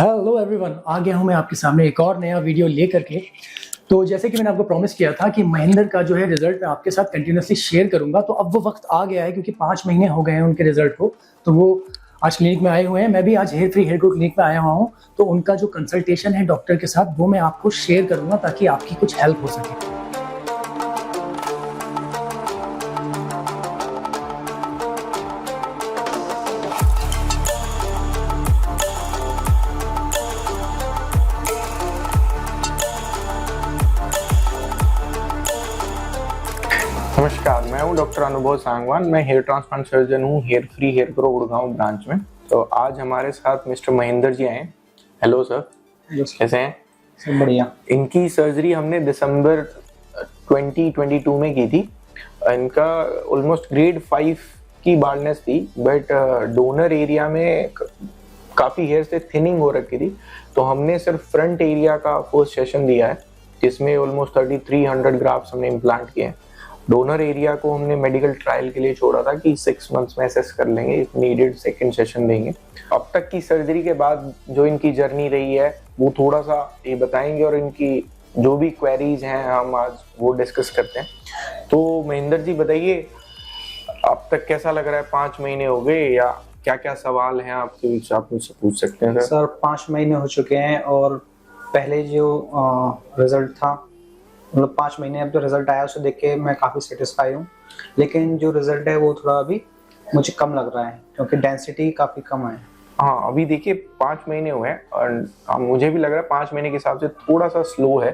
Hello everyone, आ गया हूँ मैं आपके सामने एक और नया वीडियो लेकर के। तो जैसे कि मैंने आपको प्रॉमिस किया था कि महेंद्र का जो है रिजल्ट मैं आपके साथ कंटिन्यूअसली शेयर करूंगा, तो अब वो वक्त आ गया है क्योंकि 5 महीने हो गए हैं उनके रिजल्ट को। तो वो आज क्लिनिक में आए हुए हैं। मैं भी आज hair free hair growth clinic में आया हुआ हूँ। तो उनका जो कंसल्टेशन है डॉक्टर के साथ वो मैं आपको शेयर करूंगा ताकि आपकी कुछ हेल्प हो सके। नमस्कार, मैं हूं डॉक्टर अनुभव सांगवान। मैं हेयर ट्रांसप्लांट सर्जन हूं hair free hair grow Gurgaon branch में। तो आज हमारे साथ मिस्टर महेंद्र जी आए। हेलो सर, कैसे हैं? सब बढ़िया। इनकी सर्जरी हमने दिसंबर 2022 में की थी। इनका ऑलमोस्ट ग्रेड 5 की बाल्डनेस थी, बट डोनर एरिया में काफ़ी हेयर से थिनिंग हो रखी थी। तो हमने सिर्फ फ्रंट एरिया का फर्स्ट सेशन दिया है, जिसमें ऑलमोस्ट 3300 ग्राफ्स हमने इम्प्लांट किए हैं। डोनर एरिया को हमने मेडिकल ट्रायल के लिए छोड़ा था कि 6 मंथ्स में असेस कर लेंगे, इफ नीडेड सेकंड सेशन देंगे। अब तक की सर्जरी के बाद जो इनकी जर्नी रही है वो थोड़ा सा ये बताएंगे, और इनकी जो भी क्वेरीज हैं हम आज वो डिस्कस करते हैं। तो महेंद्र जी बताइए, अब तक कैसा लग रहा है? 5 महीने हो गए, या क्या क्या सवाल हैं आपके बीच, आप मुझसे पूछ सकते हैं सर 5 महीने हो चुके हैं, और पहले जो रिजल्ट था, मतलब 5 महीने अब जो रिजल्ट आया उसे देख के मैं काफ़ी सेटिस्फाई हूँ। लेकिन जो रिजल्ट है वो थोड़ा अभी मुझे कम लग रहा है क्योंकि डेंसिटी काफ़ी कम है। हाँ, अभी देखिए 5 महीने हुए हैं और मुझे भी लग रहा है 5 महीने के हिसाब से थोड़ा सा स्लो है,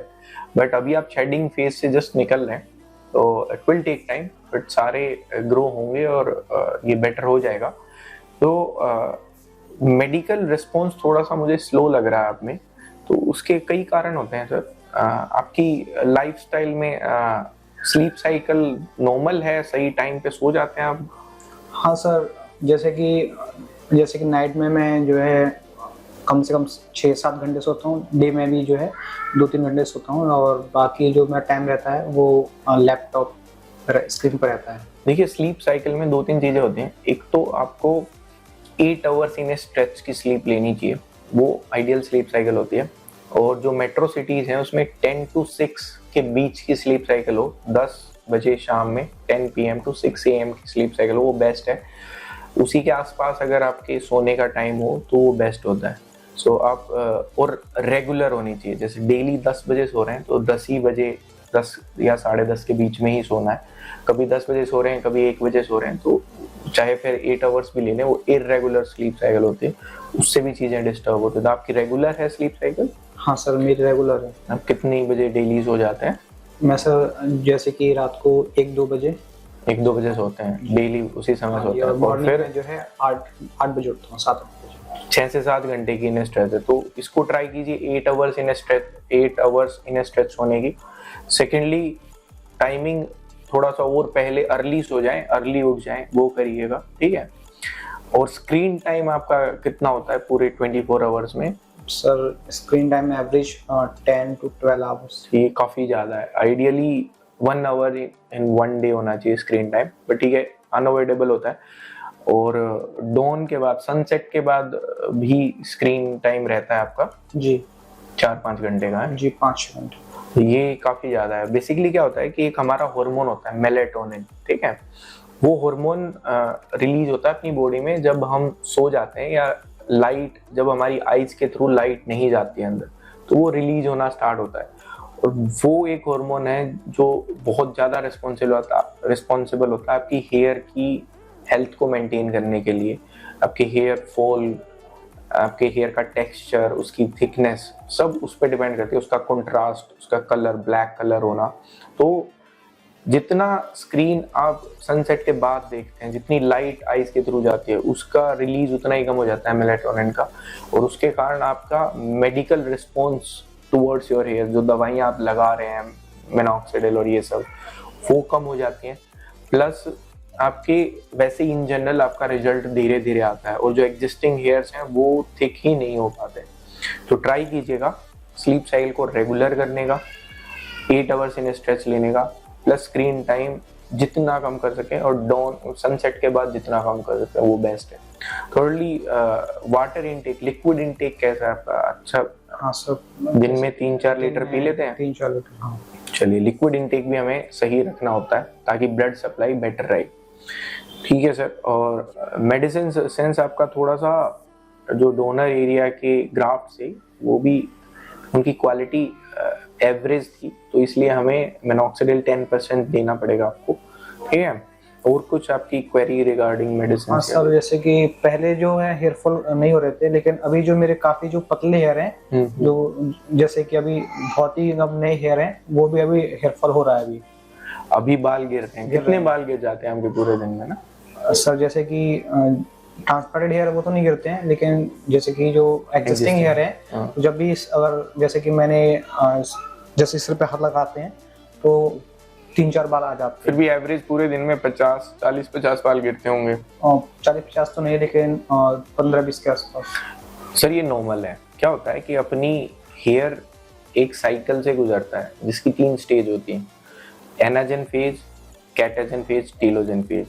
बट अभी आप शेडिंग फेज से जस्ट निकल रहे हैं। तो it will take time, but सारे ग्रो होंगे और ये बेटर हो जाएगा। तो मेडिकल रिस्पॉन्स थोड़ा सा मुझे स्लो लग रहा है आप में। तो उसके कई कारण होते हैं सर। आपकी लाइफस्टाइल में स्लीप साइकिल नॉर्मल है? सही टाइम पे सो जाते हैं आप? हाँ सर, जैसे कि नाइट में मैं जो है कम से कम 6-7 घंटे सोता हूँ, डे में भी जो है 2-3 घंटे सोता हूँ, और बाकी जो मेरा टाइम रहता है वो लैपटॉप स्क्रीन पर रहता है। देखिए, स्लीप साइकिल में 2-3 चीज़ें होती हैं। एक तो आपको 8 आवर्स इन ए स्ट्रेच की स्लीप लेनी चाहिए, वो आइडियल स्लीप साइकिल होती है। और जो मेट्रो सिटीज़ हैं उसमें 10 to 6 के बीच की स्लीप साइकिल हो, 10 बजे शाम में 10 PM to 6 AM की स्लीप साइकिल हो, वो बेस्ट है। उसी के आसपास अगर आपके सोने का टाइम हो तो वो बेस्ट होता है। सो आप और रेगुलर होनी चाहिए। जैसे डेली 10 बजे सो रहे हैं तो 10 ही बजे, 10 या 10:30 के बीच में ही सोना है। कभी 10 बजे सो रहे हैं, कभी 1 बजे सो रहे हैं, तो चाहे फिर 8 आवर्स भी ले लें, वो इर्रेगुलर स्लीप साइकिल होती है, उससे भी चीज़ें डिस्टर्ब होती है। तो आपकी रेगुलर है स्लीप साइकिल? हाँ सर, मेरी रेगुलर है। आप कितनी बजे डेली सो जाते हैं? मैं सर जैसे कि रात को 1-2 बजे 1-2 बजे सोते हैं डेली, उसी समय सोते हैं। और और मॉर्निंग फिर में जो है 8 बजे उठता हूँ, 7 बजे। 6 से 7 घंटे की इन स्ट्रेच है, तो इसको ट्राई कीजिए 8 आवर्स इन स्ट्रेच सोने की। सेकेंडली, टाइमिंग थोड़ा सा और पहले अर्ली सो जाएं, अर्ली उठ जाएं, वो करिएगा, ठीक है? और स्क्रीन टाइम आपका कितना होता है पूरे 24 आवर्स में? सर स्क्रीन टाइम में एवरेज 10 to 12 आवर्स। ये काफ़ी ज़्यादा है। आइडियली 1 आवर इन 1 डे होना चाहिए स्क्रीन टाइम, बट ठीक है, अनअवॉइडेबल होता है। और डॉन के बाद, सनसेट के बाद भी स्क्रीन टाइम रहता है आपका जी 4-5 घंटे का है जी, 5 घंटे। तो ये काफ़ी ज़्यादा है। बेसिकली क्या होता है कि एक हमारा हार्मोन होता है मेलेटोनिन, ठीक है? वो हार्मोन रिलीज होता है अपनी बॉडी में जब हम सो जाते हैं, या लाइट जब हमारी आइज के थ्रू लाइट नहीं जाती है अंदर, तो वो रिलीज होना स्टार्ट होता है। और वो एक हार्मोन है जो बहुत ज़्यादा रिस्पॉन्सिबल होता है आपकी हेयर की हेल्थ को मेंटेन करने के लिए। आपके हेयर फॉल, आपके हेयर का टेक्सचर, उसकी थिकनेस, सब उस पर डिपेंड करती है। उसका कंट्रास्ट, उसका कलर, ब्लैक कलर होना। तो जितना स्क्रीन आप सनसेट के बाद देखते हैं, जितनी लाइट आइज के थ्रू जाती है, उसका रिलीज उतना ही कम हो जाता है मेलेटोनिन का, और उसके कारण आपका medical response towards your hair, जो दवाइयाँ आप लगा रहे हैं, मिनॉक्सिडिल और ये सब, वो कम हो जाती हैं। प्लस आपके वैसे इन जनरल आपका रिजल्ट धीरे धीरे आता है, और जो एग्जिस्टिंग हेयर्स हैं वो थिक ही नहीं हो पाते। तो ट्राई कीजिएगा स्लीप साइकिल को रेगुलर करने का, 8 आवर्स इन स्ट्रेच लेने का, प्लस स्क्रीन टाइम जितना कम कर सकें, और डॉन सनसेट के बाद जितना कम कर सकें वो बेस्ट है। Thirdly water intake, liquid intake कैसा है आपका? अच्छा, हाँ सर, दिन में 3-4 लीटर पी लेते हैं? 3-4 लीटर, हाँ। चलिए, लिक्विड इनटेक भी हमें सही रखना होता है ताकि ब्लड सप्लाई बेटर रहे। ठीक है सर। और मेडिसिन सेंस आपका थोड़ा सा जो डोनर एरिया के ग्राफ्ट से वो भी उनकी क्वालिटी एवरेज थी, तो इसलिए हमें मिनॉक्सिडिल 10% देना पड़ेगा आपको। ठीक है। और कुछ आपकी क्वेरी रिगार्डिंग मेडिसिन? हाँ सर, जैसे कि पहले जो है हेयर फॉल नहीं हो रहे थे, लेकिन अभी जो मेरे काफी जो पतले हेयर हैं, जो जैसे कि अभी बहुत ही अब नए हेयर हैं, वो भी अभी हेयर फॉल हो रहा है। अभी बाल गिरते हैं? कितने बाल गिर जाते हैं आपके पूरे दिन में ना? सर जैसे कि ट्रांसप्लांटेड हेयर वो तो नहीं गिरते हैं, लेकिन जैसे कि जो एग्जिस्टिंग हेयर है, तो जब भी अगर जैसे कि मैंने जैसे सिर पे हाथ लगाते हैं तो 3-4 बाल आ जाते हैं। फिर भी एवरेज पूरे दिन में 40-50 बाल गिरते होंगे? 40-50 तो नहीं, लेकिन 15-20 के आसपास। सर ये नॉर्मल है। क्या होता है कि अपनी हेयर एक साइकिल से गुजरता है जिसकी 3 स्टेज होती हैं, anagen phase, catagen phase, telogen phase.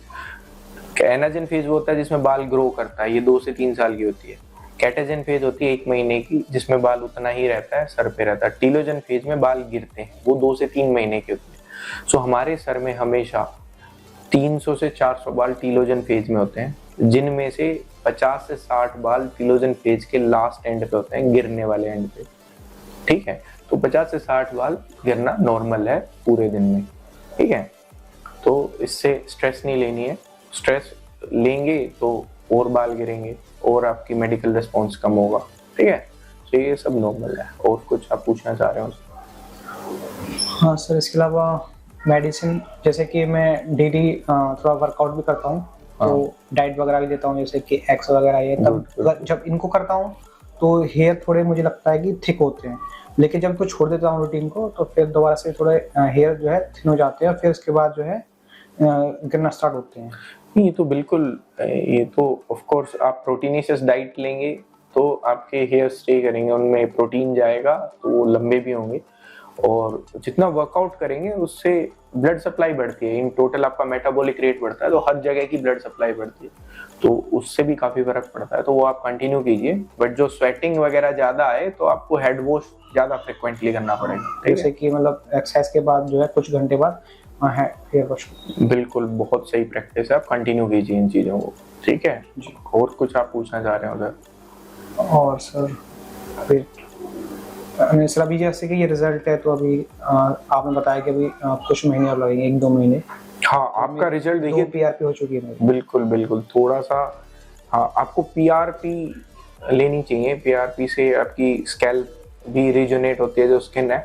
Anagen phase वो होता है जिसमें बाल ग्रो करता है, ये 2 से 3 साल की होती है। कैटाजन फेज होती है 1 महीने की, जिसमें बाल उतना ही रहता है, सर पे रहता है। टीलोजन फेज में बाल गिरते हैं, वो 2 से 3 महीने की होती है। सो हमारे सर में हमेशा 300 से 400 बाल टीलोजन फेज में होते हैं, जिनमें से 50 से 60 बाल टीलोजन फेज के लास्ट एंड पे होते हैं, गिरने वाले एंड पे। ठीक है। तो 50 से 60 बाल गिरना नॉर्मल है पूरे दिन में। ठीक है। तो इससे स्ट्रेस नहीं लेनी है। स्ट्रेस लेंगे तो और बाल गिरेंगे और आपकी मेडिकल रिस्पॉन्स कम होगा। ठीक है। तो ये सब नॉर्मल है। और कुछ आप पूछना चाह रहे हो? हाँ सर, इसके अलावा मेडिसिन, जैसे कि मैं डेली थोड़ा वर्कआउट भी करता हूँ, तो डाइट वगैरह भी देता हूँ, जैसे कि एक्स वगैरह ये, तब जब इनको करता हूँ तो हेयर थोड़े मुझे लगता है कि थिक होते हैं, लेकिन जब तो छोड़ देता हूँ रूटीन को तो फिर दोबारा से थोड़े हेयर जो है थिन हो जाते हैं, और फिर उसके बाद जो है गिरना स्टार्ट होते हैं। ये तो बिल्कुल, ये तो ऑफ कोर्स आप प्रोटीनिशियस डाइट लेंगे तो आपके हेयर स्टे करेंगे, उनमें प्रोटीन जाएगा तो वो लंबे भी होंगे। और जितना वर्कआउट करेंगे उससे ब्लड सप्लाई बढ़ती है, इन टोटल आपका मेटाबॉलिक रेट बढ़ता है, तो हर जगह की ब्लड सप्लाई बढ़ती है, तो उससे भी काफी फर्क पड़ता है। तो वो आप कंटिन्यू कीजिए। बट जो स्वेटिंग वगैरह ज्यादा आए तो आपको हेड वॉश ज्यादा फ्रिक्वेंटली करना पड़ेगा। जैसे कि मतलब एक्सरसाइज के बाद जो है कुछ घंटे बाद हेयर वॉश। बिल्कुल, बहुत सही प्रैक्टिस है, आप कंटिन्यू कीजिए इन चीजों को। ठीक है जी। और कुछ आप पूछना चाह रहे हैं उधर? और सर सर अभी जैसे कि ये रिजल्ट है, तो अभी आपने बताया कि अभी कुछ महीने और लगेंगे, 1-2 महीने। हाँ, आपका रिजल्ट देखिए, पीआरपी हो चुकी है मेरी। बिल्कुल बिल्कुल, थोड़ा सा हाँ आपको पीआरपी लेनी चाहिए। पीआरपी से आपकी स्कैल्प भी रिजुनेट होती है, जो स्किन है,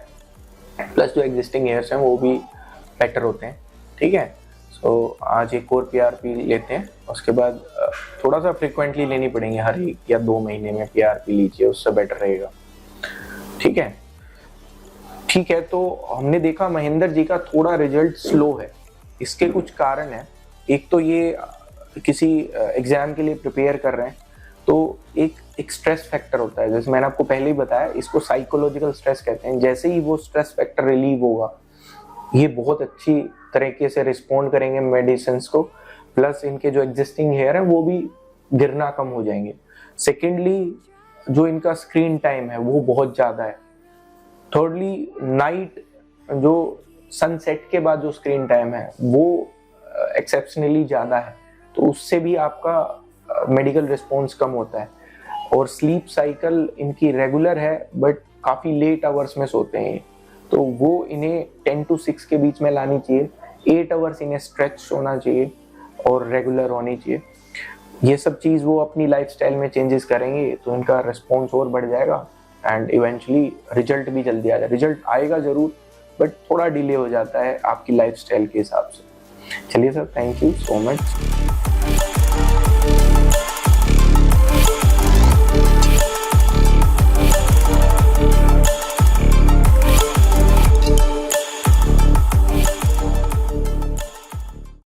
प्लस जो एग्जिस्टिंग हेयर्स हैं वो भी बेटर होते हैं। ठीक है। सो आज एक और पीआरपी लेते हैं, उसके बाद थोड़ा सा फ्रिक्वेंटली लेनी पड़ेंगे, हर 1 या 2 महीने में पीआरपी लीजिए, उससे बेटर रहेगा। ठीक है। ठीक है। तो हमने देखा महेंद्र जी का थोड़ा रिजल्ट स्लो है। इसके कुछ कारण है। एक तो ये किसी एग्जाम के लिए प्रिपेयर कर रहे हैं, तो एक स्ट्रेस फैक्टर होता है, जैसे मैंने आपको पहले ही बताया, इसको साइकोलॉजिकल स्ट्रेस कहते हैं। जैसे ही वो स्ट्रेस फैक्टर रिलीव होगा, ये बहुत अच्छी तरीके से रिस्पॉन्ड करेंगे मेडिसिन को, प्लस इनके जो एग्जिस्टिंग हेयर है वो भी गिरना कम हो जाएंगे। सेकेंडली, जो इनका स्क्रीन टाइम है वो बहुत ज्यादा है। थर्डली, नाइट जो सनसेट के बाद जो स्क्रीन टाइम है वो एक्सेप्शनली ज्यादा है, तो उससे भी आपका मेडिकल रिस्पॉन्स कम होता है। और स्लीप साइकिल इनकी रेगुलर है, बट काफी लेट आवर्स में सोते हैं, तो वो इन्हें 10 to 6 के बीच में लानी चाहिए। 8 आवर्स इन्हें स्ट्रेच होना चाहिए और रेगुलर होनी चाहिए। ये सब चीज़ वो अपनी लाइफस्टाइल में चेंजेस करेंगे तो इनका रिस्पॉन्स और बढ़ जाएगा, एंड इवेंचुअली रिजल्ट भी जल्दी आ जाएगा। रिजल्ट आएगा जरूर, बट थोड़ा डिले हो जाता है आपकी लाइफस्टाइल के हिसाब से। चलिए sir, thank you so much.